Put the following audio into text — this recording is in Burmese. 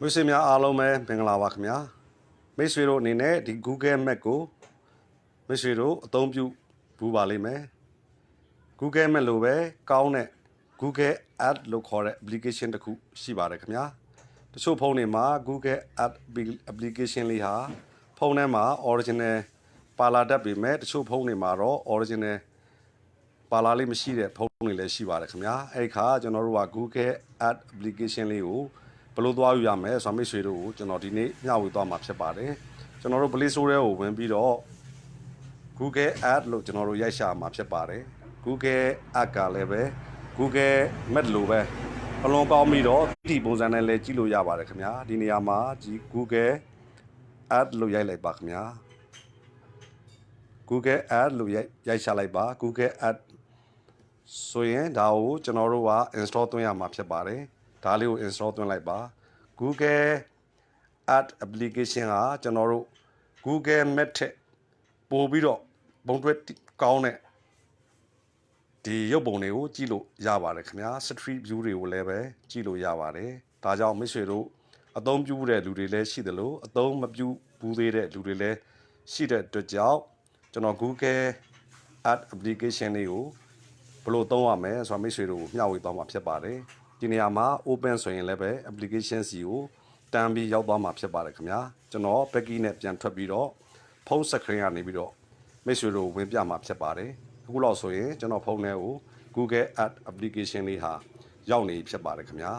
မိတ်ဆွေများအားလုံးပဲမင်္ဂလာပါခင်ဗျာမိတ်ဆွေတို့အနေနဲ့ဒီ Google Map ကိုမိတ်ဆွေတို့အသုံးပြုဘူးပါလိမ့်မယ် Google Map လိုပဲကောင်းတဲ့ Google Ads လို့ခေါ်တဲ့ application တစ်ခုရှိပါတယ်ခင်ဗျာတချို့ဖုန်းတွေမှာ Google Ads application လေးဟာဖုန်းထဲမှာ original ပါလာတတ်ပေမဲ့တချို့ဖုန်းတွေမှာတော့ original ပါလာလေးမရှိတဲ့ဖုန်းတွေလည်းရှိပါတယ်ခင်ဗျာအဲ့ခါကျွန်တော်တို့က Google Ads application လေးကိုဘယ်လိုသွားယူရမလဲဆိုတော့မိတ်ဆွေတို့ကိုကျွန်တော်ဒီနေ့မျှဝေသွားမှာဖြစ်ပါတယ်ကျွန်တော်တို့ Play Store ထဲကိုဝင်ပြီးတော့ Google Ads လို့ကျွန်တော်တို့ရိုက်ရှာမှာဖြစ်ပါတယ် Google Ads ကလည်းပဲ Google Map လိုပဲအလွန်ကောင်းပြီးတော့ဒီပုံစံနဲ့လည်းကြည့်လို့ရပါတယ်ခင်ဗျာဒီနေရာမှာဒီ Google Ads လို့ရိုက်လိုက်ပါခင်ဗျာ Google Ads လို့ရိုက်ရှာလိုက်ပါ Google Ads ဆိုရင်ဒါကိုကျွန်တော်တို့က install သွင်းရမှာဖြစ်ပါတယ်ဒါလေးကို install သွင်းလိုက်ပါ Google Ads application ကကျွန်တော်တို့ Google Map ထက်ပို့ပြီးတော့ဘုံတွဲကောင်းတဲ့ဒီရုပ်ပုံတွေကိုကြည့်လို့ရပါတယ်ခင်ဗျာ Street View တွေကိုလည်းပဲကြည့်လို့ရပါတယ်ဒါကြောင့်မိတ်ဆွေတို့အသုံးပြုတဲ့လူတွေလည်းရှိတယ်လို့အသုံးမပြုဘူးသေးတဲ့လူတွေလည်းရှိတဲ့အတွက်ကြောင့်ကျွန်တော် Google Ads application လေးကိုဘယ်လိုသုံးရမလဲဆိုတော့မိတ်ဆွေတို့မျှဝေသွားမှာဖြစ်ပါတယ်ဒီနေရာမှာ open ဆိုရင်လည်းပဲ application စီကိုတန်းပြီးရောက်သွားမှာဖြစ်ပါတယ်ခင်ဗျာကျွန်တော် backy နဲ့ပြန်ထွက်ပြီးတော့ဖုန်း screen ကနေပြီးတော့မိတ်ဆွေတို့ဝင်ပြမှာဖြစ်ပါတယ်အခုလောက်ဆိုရင်ကျွန်တော်ဖုန်းထဲကို Google Ads application လေးဟာရောက်နေဖြစ်ပါတယ်ခင်ဗျာ